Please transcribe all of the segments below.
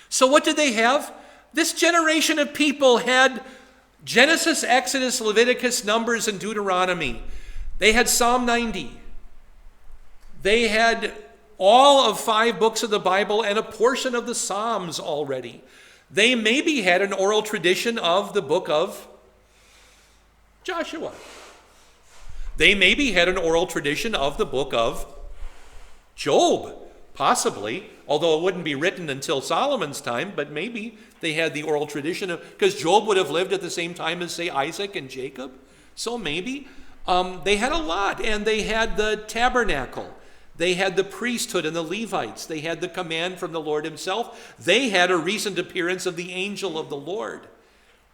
So what did they have? This generation of people had Genesis, Exodus, Leviticus, Numbers, and Deuteronomy. They had Psalm 90. They had all of 5 books of the Bible and a portion of the Psalms already. They maybe had an oral tradition of the book of Joshua. They maybe had an oral tradition of the book of Job, possibly, although it wouldn't be written until Solomon's time, but maybe they had the oral tradition of, because Job would have lived at the same time as, say, Isaac and Jacob. So maybe they had a lot, and they had the tabernacle. They had the priesthood and the Levites. They had the command from the Lord himself. They had a recent appearance of the angel of the Lord,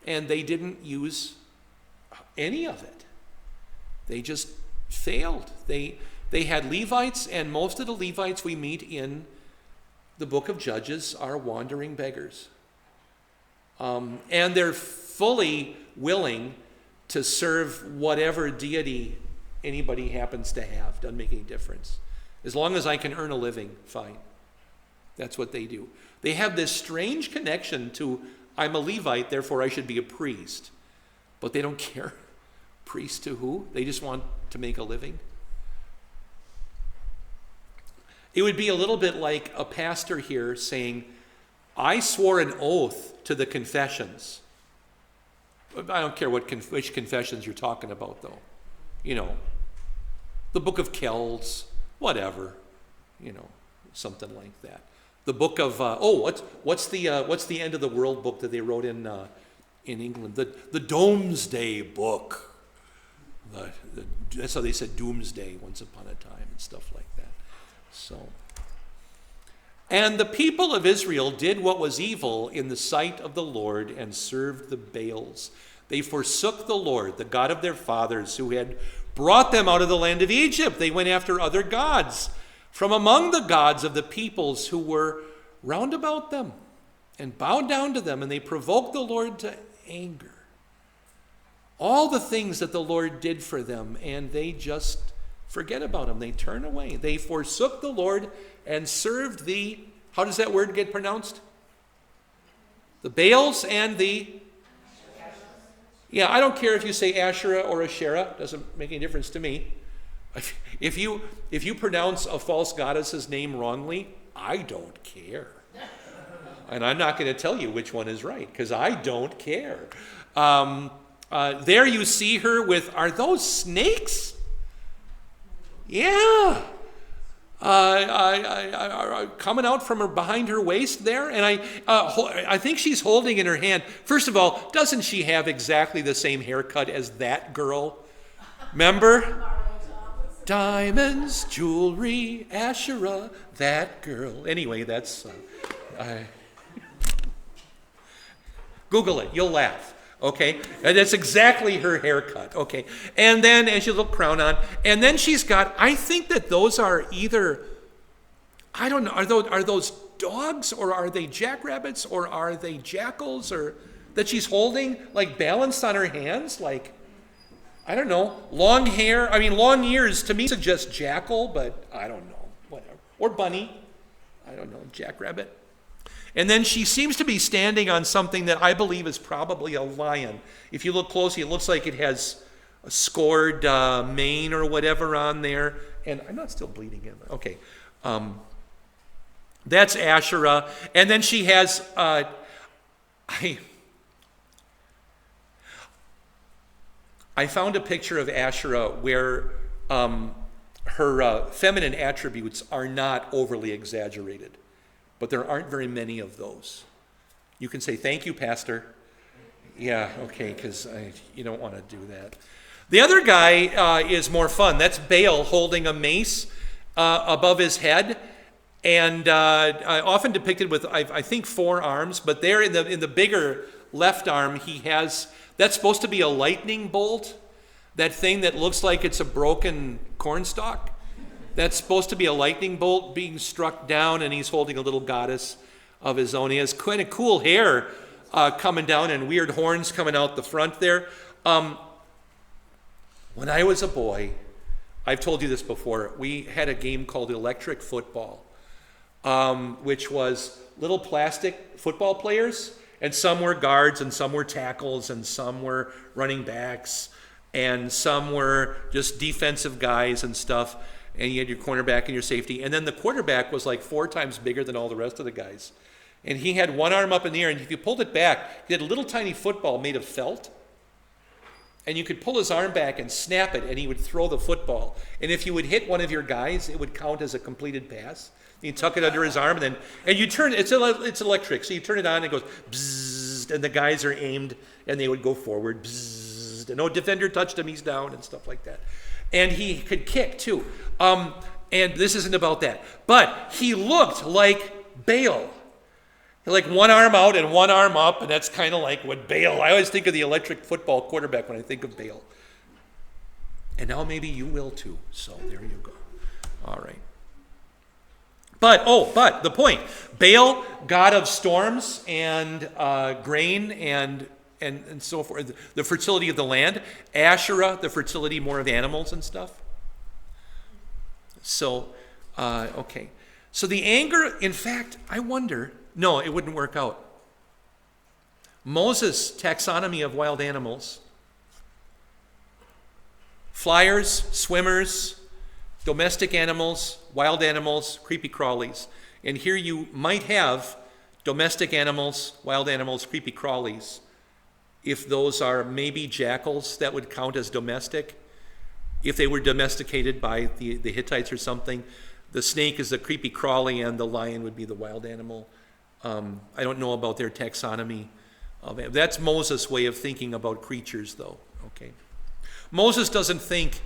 and they didn't use any of it. They just failed. They had Levites, and most of the Levites we meet in the book of Judges are wandering beggars. And they're fully willing to serve whatever deity anybody happens to have. Doesn't make any difference. As long as I can earn a living, fine. That's what they do. They have this strange connection to, I'm a Levite, therefore I should be a priest. But they don't care. Priest to who? They just want to make a living. It would be a little bit like a pastor here saying, I swore an oath to the confessions. I don't care which confessions you're talking about, though. You know, the book of Kells, whatever, you know, something like that. The book of what's the end of the world book that they wrote in England? The Domesday Book. That's how they said doomsday once upon a time and stuff like that. So, and the people of Israel did what was evil in the sight of the Lord and served the Baals. They forsook the Lord, the God of their fathers, who had brought them out of the land of Egypt. They went after other gods from among the gods of the peoples who were round about them and bowed down to them, and they provoked the Lord to anger. All the things that the Lord did for them, and they just forget about him. They turn away. They forsook the Lord and served the, how does that word get pronounced? The Baals and the, yeah, I don't care if you say Asherah or Asherah. Doesn't make any difference to me. If you pronounce a false goddess's name wrongly, I don't care. And I'm not going to tell you which one is right, because I don't care. There you see her with, are those snakes? Yeah. Coming out from behind her waist there. And I think she's holding in her hand, first of all, doesn't she have exactly the same haircut as that girl? Remember? Diamonds, jewelry, Asherah, that girl. Anyway, that's... Google it. You'll laugh. Okay, and that's exactly her haircut. Okay, and then as you look crown on, and then she's got, I think that those are either, I don't know, are those dogs, or are they jackrabbits, or are they jackals, or that she's holding, like balanced on her hands, like, I don't know, long hair. I mean, long ears to me suggest jackal, but I don't know, whatever, or bunny, I don't know, jackrabbit. And then she seems to be standing on something that I believe is probably a lion. If you look closely, it looks like it has a scored mane or whatever on there. And I'm not still bleeding in. Okay. That's Asherah. And then she has, I found a picture of Asherah where her feminine attributes are not overly exaggerated. But there aren't very many of those. You can say, thank you, Pastor. Yeah, okay, because you don't want to do that. The other guy is more fun. That's Baal holding a mace above his head, and often depicted with, I think, 4 arms. But there in the bigger left arm, he has, that's supposed to be a lightning bolt, that thing that looks like it's a broken cornstalk. That's supposed to be a lightning bolt being struck down, and he's holding a little goddess of his own. He has kind of cool hair coming down and weird horns coming out the front there. When I was a boy, I've told you this before, we had a game called electric football. which was little plastic football players, and some were guards, and some were tackles, and some were running backs, and some were just defensive guys and stuff, and you had your cornerback and your safety, and then the quarterback was like 4 times bigger than all the rest of the guys. And he had one arm up in the air, and if you pulled it back, he had a little tiny football made of felt, and you could pull his arm back and snap it, and he would throw the football. And if you would hit one of your guys, it would count as a completed pass. You tuck it under his arm, and you turn, it's electric, so you turn it on, and it goes bzzzt, and the guys are aimed, and they would go forward, bzzzt, and no defender touched him, he's down, and stuff like that. And he could kick, too. And this isn't about that. But he looked like Baal. Like one arm out and one arm up, and that's kind of like what Baal, I always think of the electric football quarterback when I think of Baal. And now maybe you will too, so there you go. All right. But the point, Baal, god of storms and grain and so forth, the fertility of the land. Asherah, the fertility more of animals and stuff. So, okay. So the anger, in fact, I wonder, no, it wouldn't work out. Moses' taxonomy of wild animals. Flyers, swimmers, domestic animals, wild animals, creepy crawlies. And here you might have domestic animals, wild animals, creepy crawlies. If those are maybe jackals, that would count as domestic. If they were domesticated by the Hittites or something, the snake is the creepy crawly and the lion would be the wild animal. I don't know about their taxonomy. That's Moses' way of thinking about creatures, though. Okay, Moses doesn't think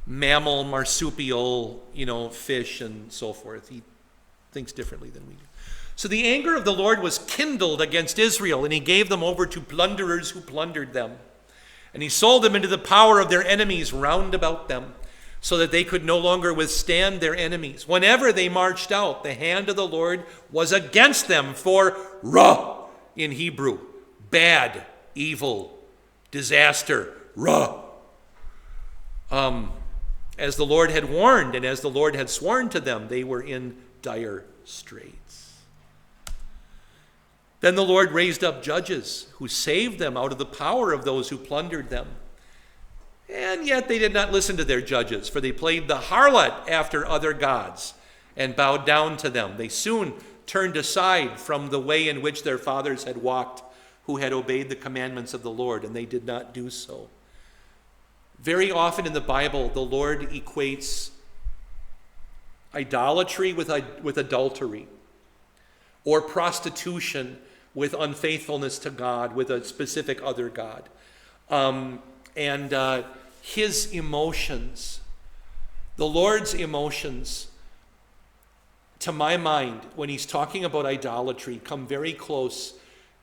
mammal, marsupial, fish and so forth. He thinks differently than we do. So the anger of the Lord was kindled against Israel, and he gave them over to plunderers who plundered them. And he sold them into the power of their enemies round about them, so that they could no longer withstand their enemies. Whenever they marched out, the hand of the Lord was against them, for ra in Hebrew, bad, evil, disaster, ra. As the Lord had warned and as the Lord had sworn to them, they were in dire straits. Then the Lord raised up judges who saved them out of the power of those who plundered them. And yet they did not listen to their judges, for they played the harlot after other gods and bowed down to them. They soon turned aside from the way in which their fathers had walked, who had obeyed the commandments of the Lord, and they did not do so. Very often in the Bible, the Lord equates idolatry with adultery, or prostitution with unfaithfulness to God, with a specific other god. His emotions, the Lord's emotions, to my mind, when he's talking about idolatry, come very close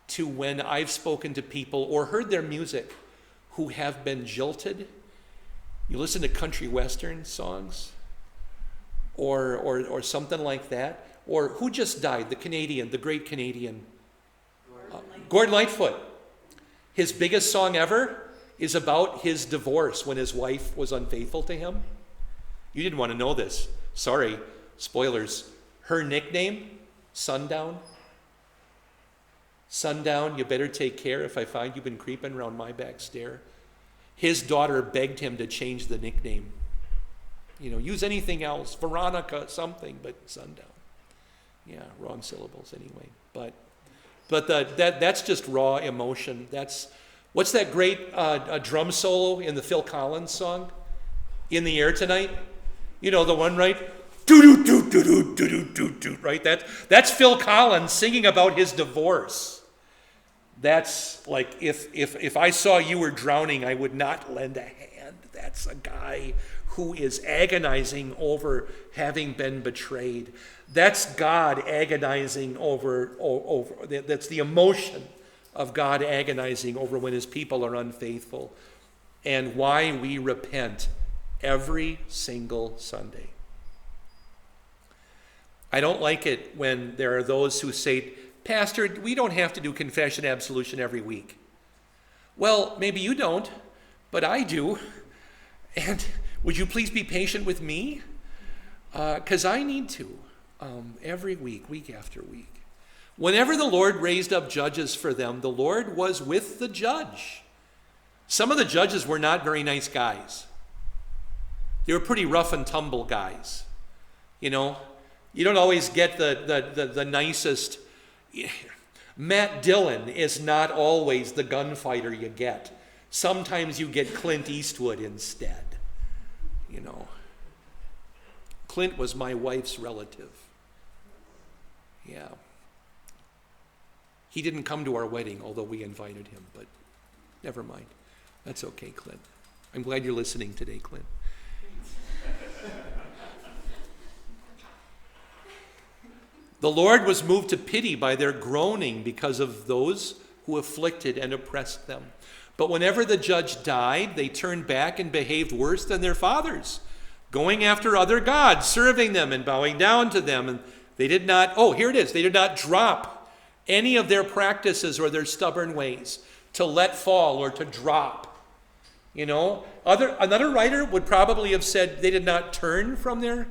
to when I've spoken to people or heard their music who have been jilted. You listen to country western songs or something like that. Or who just died? The great Canadian, Gordon Lightfoot. His biggest song ever is about his divorce when his wife was unfaithful to him. You didn't want to know this. Sorry, spoilers. Her nickname, Sundown. Sundown, you better take care if I find you've been creeping around my back stair. His daughter begged him to change the nickname. Use anything else, Veronica, something, but Sundown. Yeah, wrong syllables anyway. But that's just raw emotion. What's that great drum solo in the Phil Collins song, In the Air Tonight? The one, right? Do-do-do-do-do-do-do-do, right? That's Phil Collins singing about his divorce. That's like, if I saw you were drowning, I would not lend a hand. That's a guy who is agonizing over having been betrayed. That's God agonizing over that's the emotion of God agonizing over when his people are unfaithful, and why we repent every single Sunday. I don't like it when there are those who say, Pastor, we don't have to do confession absolution every week. Well, maybe you don't, but I do. And would you please be patient with me? Because I need to. every week, week after week. Whenever the Lord raised up judges for them, the Lord was with the judge. Some of the judges were not very nice guys. They were pretty rough and tumble guys. You know, you don't always get the nicest. Matt Dillon is not always the gunfighter you get. Sometimes you get Clint Eastwood instead. You know, Clint was my wife's relative. Yeah. He didn't come to our wedding, although we invited him, but never mind. That's okay, Clint. I'm glad you're listening today, Clint. The Lord was moved to pity by their groaning because of those who afflicted and oppressed them. But whenever the judge died, they turned back and behaved worse than their fathers, going after other gods, serving them and bowing down to them. And they did not, they did not drop any of their practices or their stubborn ways, to let fall or to drop. You know, another writer would probably have said they did not turn from their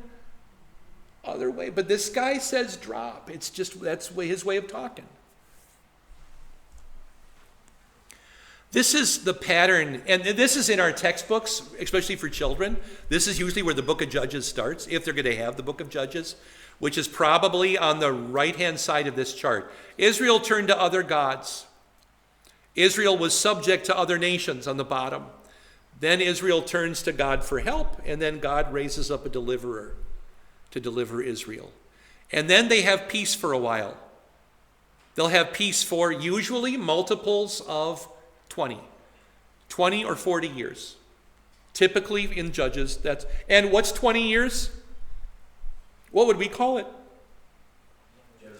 other way, but this guy says drop. It's just, that's his way of talking. This is the pattern, and this is in our textbooks, especially for children. This is usually where the book of Judges starts, if they're going to have the book of Judges, which is probably on the right-hand side of this chart. Israel turned to other gods. Israel was subject to other nations on the bottom. Then Israel turns to God for help, and then God raises up a deliverer to deliver Israel. And then they have peace for a while. They'll have peace for usually multiples of 20 or 40 years. Typically in Judges, and what's 20 years? What would we call it?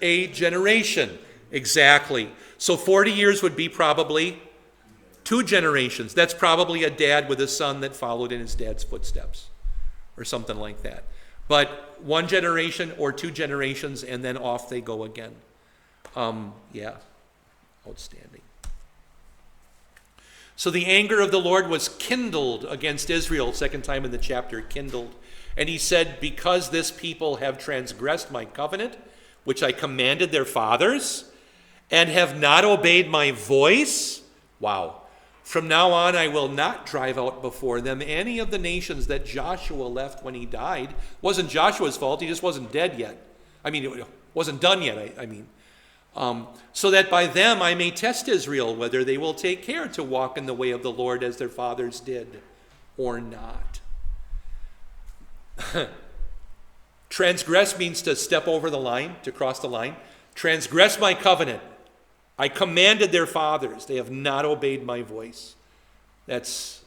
A generation. Exactly. So 40 years would be probably 2 generations. That's probably a dad with a son that followed in his dad's footsteps or something like that. But 1 generation or 2 generations, and then off they go again. Yeah, outstanding. So the anger of the Lord was kindled against Israel, second time in the chapter, kindled. And he said, because this people have transgressed my covenant, which I commanded their fathers, and have not obeyed my voice, wow, from now on I will not drive out before them any of the nations that Joshua left when he died. It wasn't Joshua's fault, he just wasn't dead yet. I mean, it wasn't done yet, so that by them I may test Israel, whether they will take care to walk in the way of the Lord as their fathers did, or not. Transgress means to step over the line, to cross the line. Transgress my covenant. I commanded their fathers. They have not obeyed my voice. That's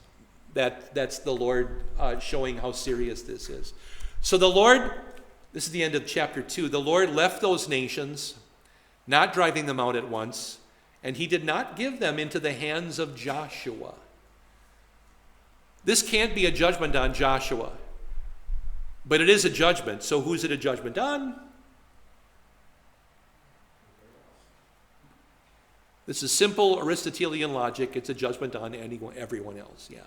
the Lord showing how serious this is. So the Lord, this is the end of chapter 2. The Lord left those nations, not driving them out at once, and he did not give them into the hands of Joshua. This can't be a judgment on Joshua. But it is a judgment. So who's it a judgment on? This is simple Aristotelian logic. It's a judgment on everyone else. Yeah.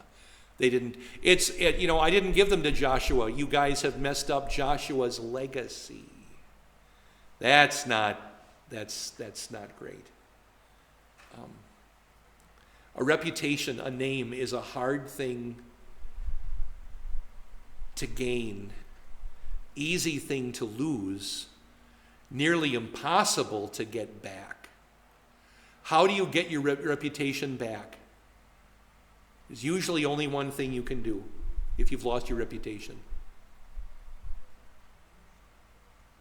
They didn't, I didn't give them to Joshua. You guys have messed up Joshua's legacy. That's not great. A reputation, a name, is a hard thing to gain. Easy thing to lose, nearly impossible to get back. How do you get your reputation back? There's usually only one thing you can do if you've lost your reputation.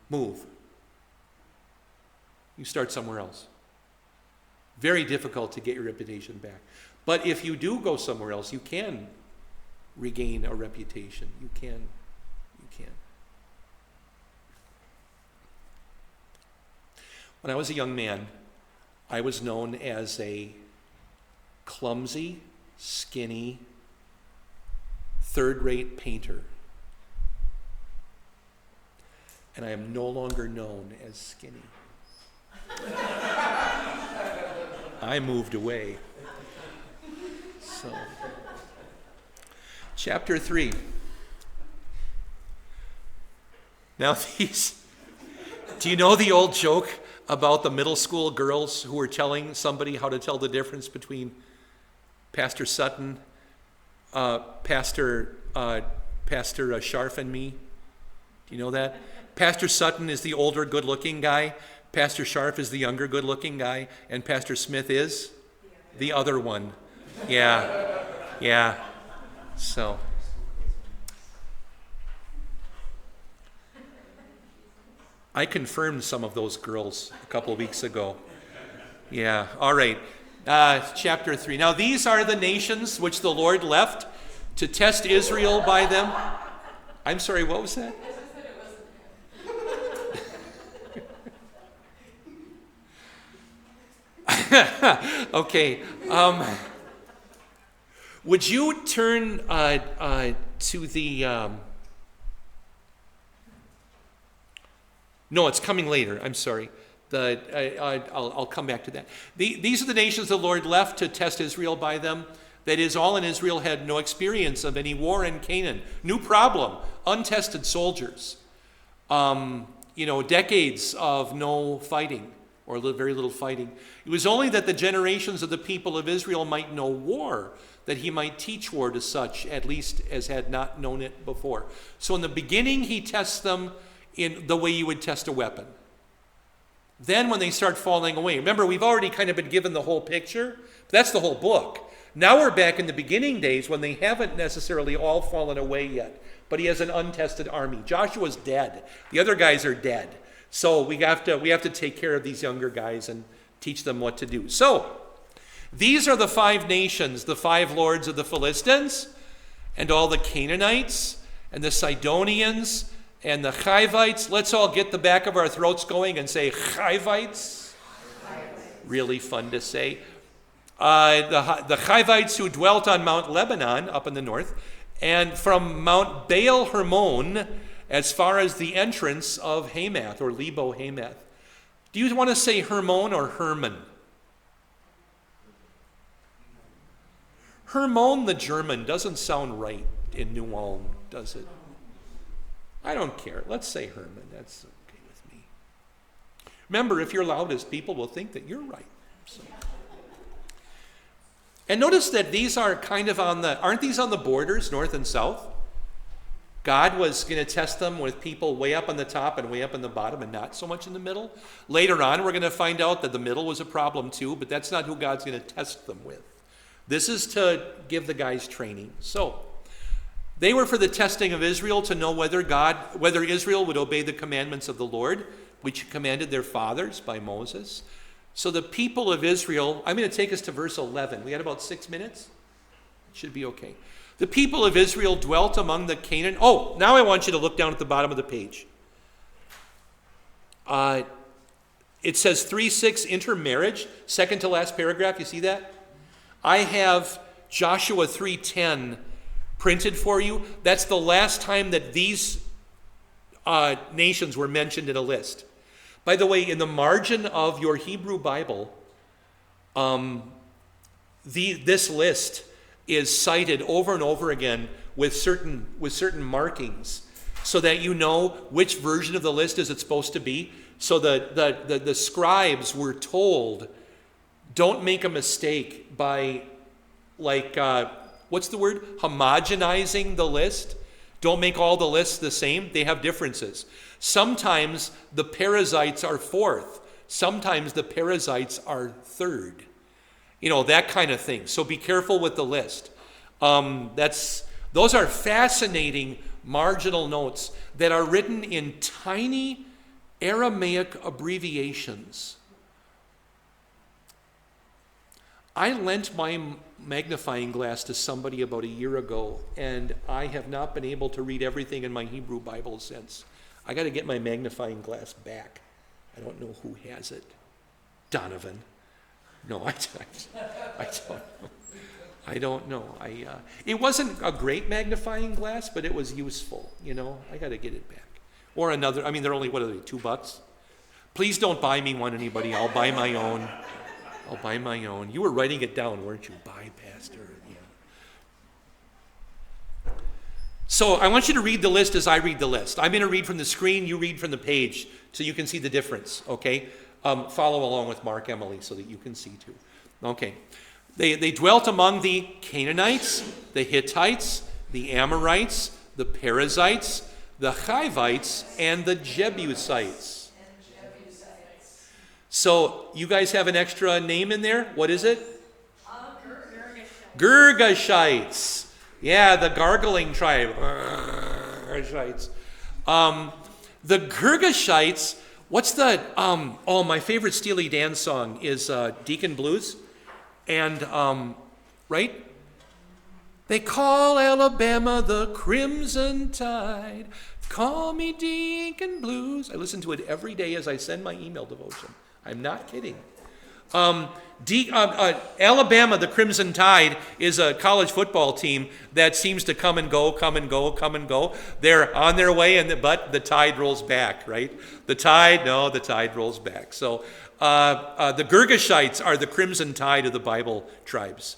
Move. You start somewhere else. Very difficult to get your reputation back. But if you do go somewhere else, you can regain a reputation. You can. When I was a young man, I was known as a clumsy, skinny, third-rate painter. And I am no longer known as skinny. I moved away. So, chapter 3. Now Do you know the old joke about the middle school girls who were telling somebody how to tell the difference between Pastor Sutton, Pastor Scharf, and me? Do you know that? Pastor Sutton is the older, good-looking guy. Pastor Scharf is the younger, good-looking guy. And Pastor Smith is the other one. Yeah. So. I confirmed some of those girls a couple of weeks ago. Yeah, all right. Chapter 3. Now these are the nations which the Lord left to test Israel by them. I'm sorry, what was that? Okay. Would you turn to the... No, it's coming later. I'm sorry. I'll come back to that. These are the nations the Lord left to test Israel by them. That is, all in Israel had no experience of any war in Canaan. New problem, untested soldiers. Decades of no fighting, or very little fighting. It was only that the generations of the people of Israel might know war, that he might teach war to such, at least as had not known it before. So in the beginning, he tests them in the way you would test a weapon. Then when they start falling away, remember, we've already kind of been given the whole picture. That's the whole book. Now we're back in the beginning days when they haven't necessarily all fallen away yet, but he has an untested army. Joshua's dead. The other guys are dead. So we have to take care of these younger guys and teach them what to do. So these are the 5 nations, the 5 lords of the Philistines, and all the Canaanites, and the Sidonians, and the Hivites. Let's all get the back of our throats going and say Hivites. Really fun to say. The Hivites who dwelt on Mount Lebanon up in the north, and from Mount Baal Hermon as far as the entrance of Hamath, or Lebo Hamath. Do you want to say Hermon or Herman? Hermon, the German, doesn't sound right in New Ulm, does it? I don't care. Let's say Herman. That's okay with me. Remember, if you're loudest, people will think that you're right. So. And notice that these are kind of aren't these on the borders, north and south? God was going to test them with people way up on the top and way up on the bottom and not so much in the middle. Later on, we're going to find out that the middle was a problem too, but that's not who God's going to test them with. This is to give the guys training. So, they were for the testing of Israel to know whether Israel would obey the commandments of the Lord, which he commanded their fathers by Moses. So the people of Israel, I'm going to take us to verse 11. We got about 6 minutes? Should be okay. The people of Israel dwelt among the Canaan. Oh, now I want you to look down at the bottom of the page. It says 3:6 intermarriage, second to last paragraph. You see that? I have Joshua 3:10 printed for you. That's the last time that these nations were mentioned in a list. By the way, in the margin of your Hebrew Bible, this list is cited over and over again with certain markings, so that you know which version of the list is it supposed to be. So the scribes were told, don't make a mistake by what's the word? Homogenizing the list. Don't make all the lists the same. They have differences. Sometimes the Perizzites are 4th. Sometimes the Perizzites are 3rd. That kind of thing. So be careful with the list. Those are fascinating marginal notes that are written in tiny Aramaic abbreviations. I lent my magnifying glass to somebody about a year ago, and I have not been able to read everything in my Hebrew Bible since. I got to get my magnifying glass back. I don't know who has it. Donovan. No, I don't know. I don't know. It wasn't a great magnifying glass, but it was useful. I got to get it back. Or another. I mean, they're only, what are they, $2? Please don't buy me one, anybody. I'll buy my own. You were writing it down, weren't you? Buy, Pastor. So I want you to read the list as I read the list. I'm going to read from the screen, you read from the page, so you can see the difference, okay? Follow along with Mark, Emily, so that you can see too. Okay. They dwelt among the Canaanites, the Hittites, the Amorites, the Perizzites, the Hivites, and the Jebusites. So you guys have an extra name in there? What is it? Girgashites. Yeah, the gargling tribe. Girgashites. The Girgashites, what's the, my favorite Steely Dan song is Deacon Blues. And, right? They call Alabama the Crimson Tide. Call me Deacon Blues. I listen to it every day as I send my email devotion. I'm not kidding. Alabama, the Crimson Tide, is a college football team that seems to come and go, come and go, come and go. They're on their way, but the tide rolls back, right? The tide rolls back. So the Girgashites are the Crimson Tide of the Bible tribes.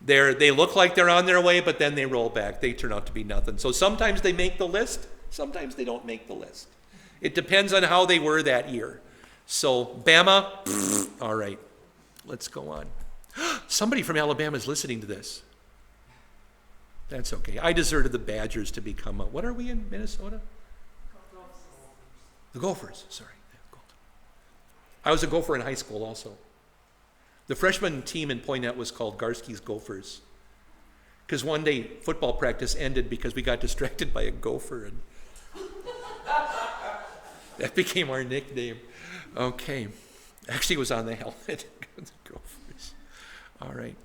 They look like they're on their way, but then they roll back. They turn out to be nothing. So sometimes they make the list, sometimes they don't make the list. It depends on how they were that year. So Bama, all right, let's go on. Somebody from Alabama is listening to this. That's okay. I deserted the Badgers to become what are we in Minnesota? The Gophers, sorry. I was a Gopher in high school also. The freshman team in Poynette was called Garski's Gophers. Because one day football practice ended because we got distracted by a gopher. And that became our nickname. Okay. Actually, it was on the helmet. The Gophers. All right.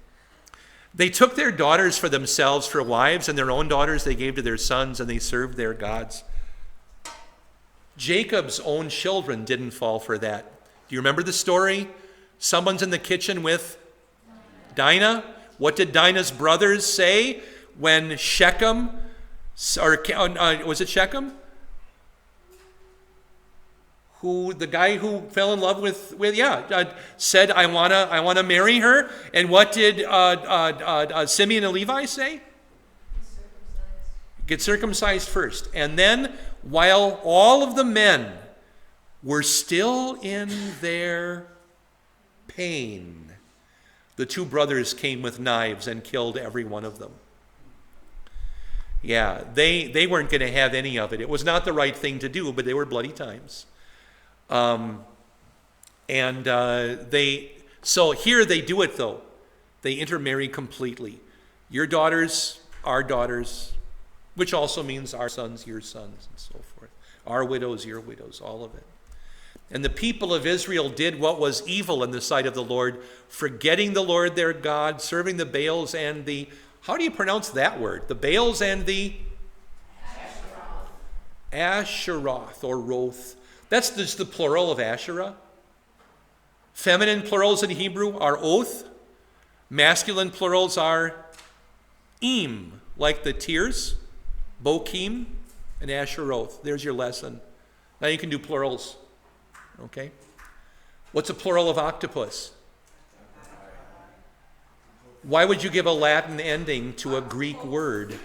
They took their daughters for themselves for wives, and their own daughters they gave to their sons, and they served their gods. Jacob's own children didn't fall for that. Do you remember the story? Someone's in the kitchen with Dinah. What did Dinah's brothers say when Shechem, or was it Shechem? The guy who fell in love with said, I wanna marry her. And what did Simeon and Levi say? Get circumcised first. And then, while all of the men were still in their pain, the two brothers came with knives and killed every one of them. Yeah, they weren't going to have any of it. It was not the right thing to do, but they were bloody times. So here they do it though. They intermarry completely. Your daughters, our daughters, which also means our sons, your sons, and so forth. Our widows, your widows, all of it. And the people of Israel did what was evil in the sight of the Lord, forgetting the Lord their God, serving the Baals and the, how do you pronounce that word? The Baals and the Asheroth or Roth. That's just the plural of Asherah. Feminine plurals in Hebrew are oath. Masculine plurals are im, like the tears, bokim, and Asheroth. There's your lesson. Now you can do plurals. Okay? What's a plural of octopus? Why would you give a Latin ending to a Greek word?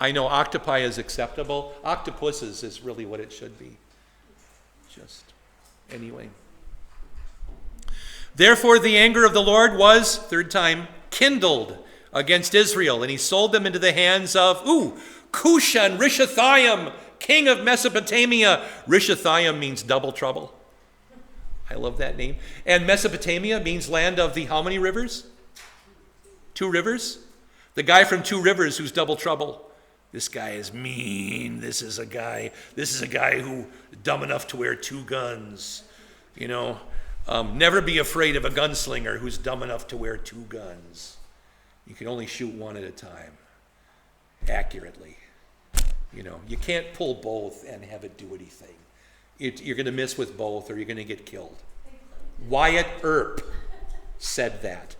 I know octopi is acceptable. Octopuses is really what it should be. Just anyway. Therefore the anger of the Lord was, third time, kindled against Israel, and he sold them into the hands of, Cushan Rishathaim, king of Mesopotamia. Rishathaim means double trouble. I love that name. And Mesopotamia means land of the how many rivers? 2 rivers? The guy from 2 rivers who's double trouble. This guy is mean. This is a guy who dumb enough to wear 2 guns. You know, never be afraid of a gunslinger who's dumb enough to wear 2 guns. You can only shoot one at a time, accurately. You know, you can't pull both and have it do anything. You're going to miss with both or you're going to get killed. Wyatt Earp said that.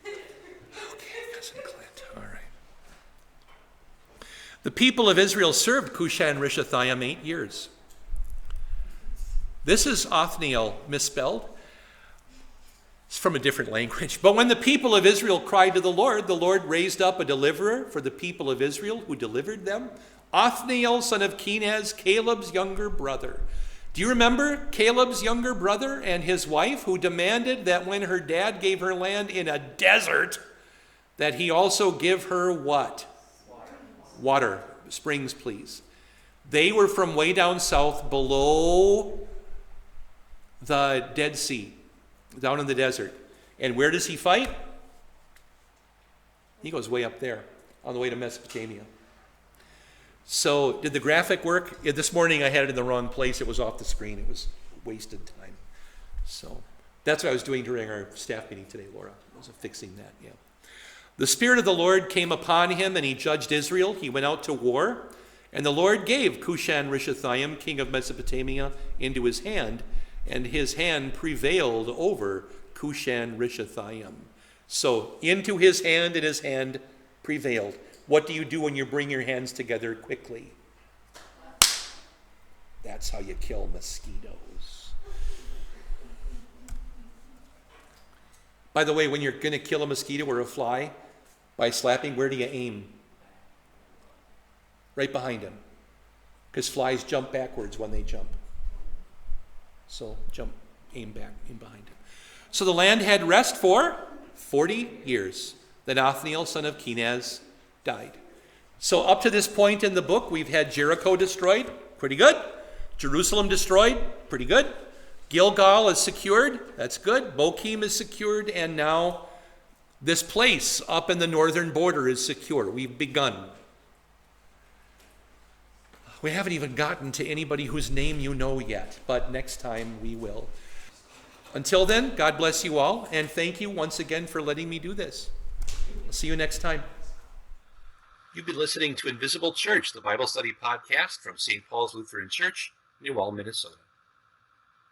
Okay, Cousin Clint, all right. The people of Israel served Cushan Rishathaim 8 years. This is Othniel misspelled. It's from a different language. But when the people of Israel cried to the Lord raised up a deliverer for the people of Israel who delivered them. Othniel, son of Kenaz, Caleb's younger brother. Do you remember Caleb's younger brother and his wife who demanded that when her dad gave her land in a desert, that he also give her what? Water. Springs, please. They were from way down south below the Dead Sea, down in the desert. And where does he fight? He goes way up there, on the way to Mesopotamia. So did the graphic work? Yeah, this morning I had it in the wrong place. It was off the screen. It was wasted time. So that's what I was doing during our staff meeting today, Laura. I was fixing that, yeah. The Spirit of the Lord came upon him, and he judged Israel. He went out to war, and the Lord gave Cushan-Rishathaim, king of Mesopotamia, into his hand, and his hand prevailed over Cushan-Rishathaim. So into his hand, and his hand prevailed. What do you do when you bring your hands together quickly? That's how you kill mosquitoes. By the way, when you're going to kill a mosquito or a fly, by slapping, where do you aim? Right behind him. Because flies jump backwards when they jump. So aim back, aim behind him. So the land had rest for 40 years. Then Othniel, son of Kenaz, died. So up to this point in the book, we've had Jericho destroyed, pretty good. Jerusalem destroyed, pretty good. Gilgal is secured, that's good. Bochim is secured, and now this place up in the northern border is secure. We've begun. We haven't even gotten to anybody whose name you know yet, but next time we will. Until then, God bless you all, and thank you once again for letting me do this. I'll see you next time. You've been listening to Invisible Church, the Bible study podcast from St. Paul's Lutheran Church, New Ulm, Minnesota.